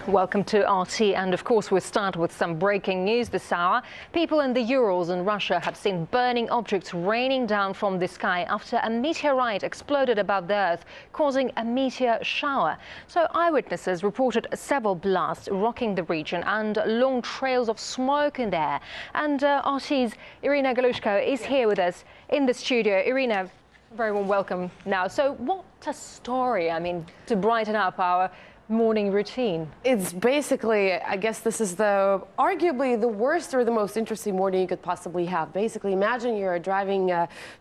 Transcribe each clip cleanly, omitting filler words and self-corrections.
Welcome to RT, and of course we start with some breaking news this hour. People in the Urals in Russia have seen burning objects raining down from the sky after a meteorite exploded above the Earth, causing a meteor shower. So eyewitnesses reported several blasts rocking the region and long trails of smoke in the air. And RT's Irina Galushko is here with us in the studio. Irina, very warm welcome now. So what a story, I mean, to brighten up our morning routine. It's basically, I guess this is arguably the worst or the most interesting morning you could possibly have. Basically, imagine you're driving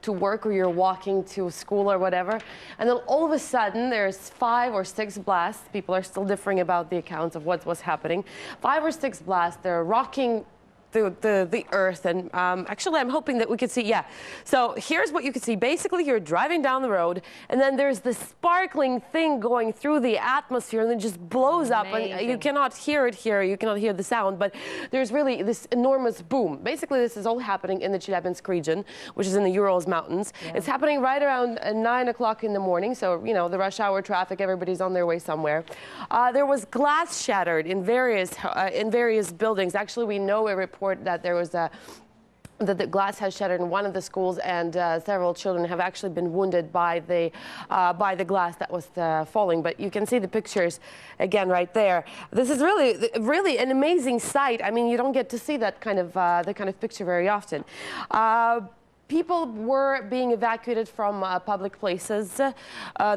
to work or you're walking to school or whatever, and then all of a sudden there's 5 or 6 blasts. People are still differing about the accounts of what was happening. 5 or 6 blasts, they're rocking the earth, and actually I'm hoping that we could see, yeah. So here's what you can see. Basically, you're driving down the road, and then there's this sparkling thing going through the atmosphere, and it just blows up, and you cannot hear it here, you cannot hear the sound, but there's really this enormous boom. Basically, this is all happening in the Челябинsk region, which is in the Urals mountains. Yeah. It's happening right around 9 o'clock in the morning, so, you know, the rush hour traffic, everybody's on their way somewhere. There was glass shattered in various buildings. Actually, we know a report that there was that the glass has shattered in one of the schools, and several children have actually been wounded by the glass that was falling. But you can see the pictures again right there. This is really an amazing sight. I mean, you don't get to see that kind of picture very often. People were being evacuated from public places.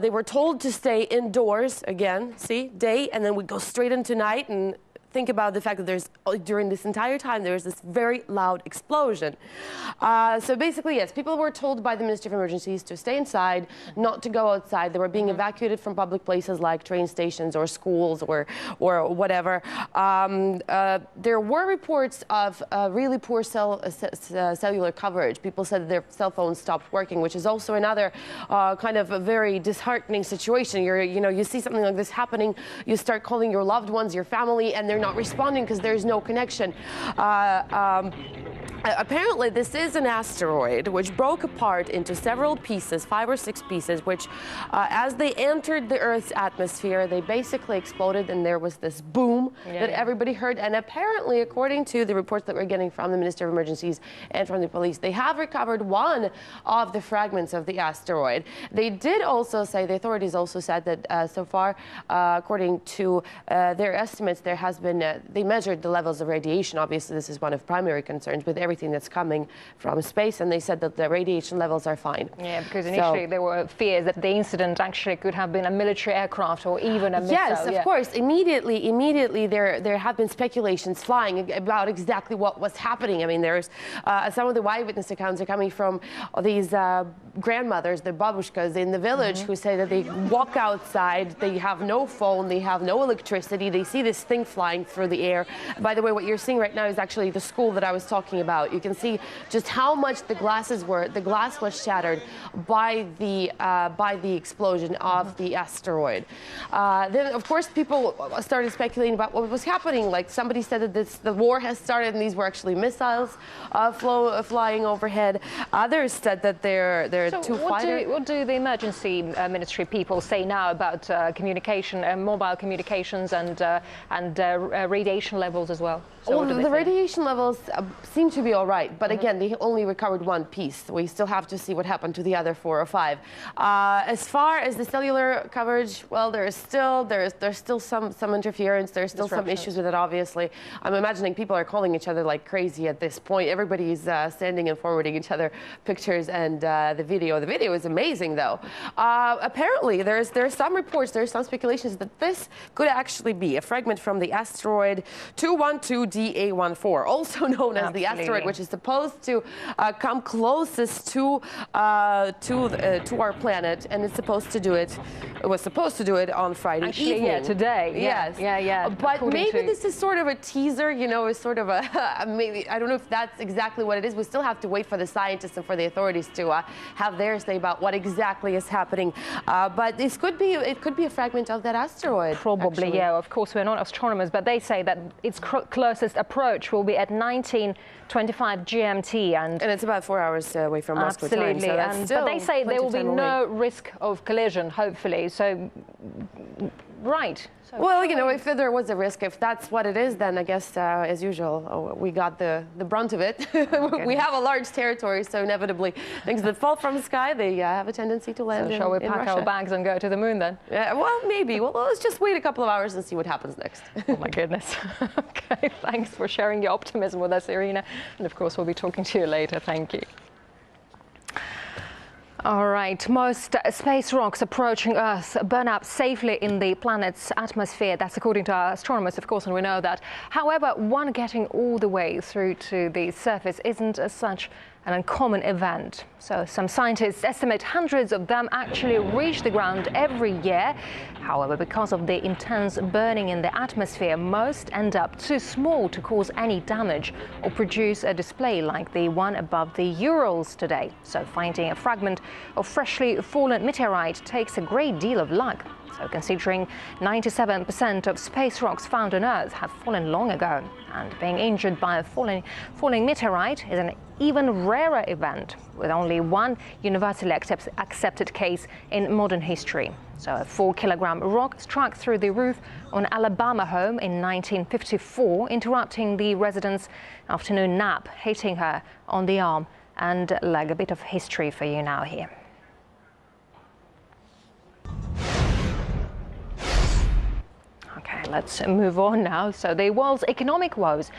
They were told to stay indoors. Again, see, day, and then we go straight into night. And think about the fact that during this entire time, there was this very loud explosion. So basically, yes, people were told by the Ministry of Emergencies to stay inside, not to go outside. They were being evacuated from public places like train stations or schools or whatever. There were reports of really poor cellular coverage. People said that their cell phones stopped working, which is also another kind of a very disheartening situation. You see something like this happening, you start calling your loved ones, your family, and they're not responding because there's no connection. Apparently, this is an asteroid which broke apart into several pieces, 5 or 6 pieces, which as they entered the Earth's atmosphere, they basically exploded, and there was this boom that everybody heard. And apparently, according to the reports that we're getting from the Minister of Emergencies and from the police, they have recovered one of the fragments of the asteroid. They did also say, the authorities also said that so far, according to their estimates, there has been, they measured the levels of radiation. Obviously, this is one of primary concerns with everything that's coming from space, and they said that the radiation levels are fine. Yeah, because initially there were fears that the incident actually could have been a military aircraft or even a missile. Yes, of course. Immediately there have been speculations flying about exactly what was happening. I mean, there's some of the eyewitness accounts are coming from these grandmothers, the babushkas in the village, who say that they walk outside, they have no phone, they have no electricity, they see this thing flying through the air. By the way, what you're seeing right now is actually the school that I was talking about. You can see just how much the glass was shattered by the explosion of the asteroid. Then, of course, people started speculating about what was happening. Like, somebody said that the war has started, and these were actually missiles flying overhead. Others said that they're two fighters. What do the emergency ministry people say now about communication, mobile communications, and radiation levels as well? So well, the radiation levels seem to be all right, but again, they only recovered one piece. We still have to see what happened to the other 4 or 5. As far as the cellular coverage, well, there's still some interference. There's still some issues with it. Obviously, I'm imagining people are calling each other like crazy at this point. Everybody's sending and forwarding each other pictures and the video. The video is amazing, though. Apparently, there's some reports, there's some speculations that this could actually be a fragment from the asteroid 212DA14, also known as the asteroid which is supposed to come closest to our planet, and it's supposed to do it. It was supposed to do it on Friday evening. Yeah, today. Yes. Yeah. But maybe this is sort of a teaser, you know, is sort of a maybe. I don't know if that's exactly what it is. We still have to wait for the scientists and for the authorities to have their say about what exactly is happening. But it could be a fragment of that asteroid. Probably, actually. Yeah. Of course, we're not astronomers, but they say that its closest approach will be at 19:25 GMT, and it's about 4 hours away from Moscow time. Absolutely, but they say there will be no risk of collision, hopefully. So right. So Well, you know, if there was a risk, if that's what it is, then I guess, as usual, we got the brunt of it. We have a large territory, so inevitably things that fall from the sky, they have a tendency to land shall we in pack Russia. our bags and go to the moon then? Well, maybe. Well, let's just wait a couple of hours and see what happens next. Oh my goodness. Okay, thanks for sharing your optimism with us, Irina. And of course, we'll be talking to you later. Thank you. All right, most space rocks approaching Earth burn up safely in the planet's atmosphere. That's according to our astronomers, of course, and we know that. However, one getting all the way through to the surface isn't as such an uncommon event. So some scientists estimate hundreds of them actually reach the ground every year. However, because of the intense burning in the atmosphere, most end up too small to cause any damage or produce a display like the one above the Urals today. So finding a fragment of freshly fallen meteorite takes a great deal of luck. So considering 97% of space rocks found on Earth have fallen long ago, and being injured by a falling meteorite is an even rarer event, with only one universally accepted case in modern history. So a 4-kilogram rock struck through the roof on Alabama home in 1954, interrupting the residents' afternoon nap, hitting her on the arm and leg. A bit of history for you now here. Okay, let's move on now. So the world's economic woes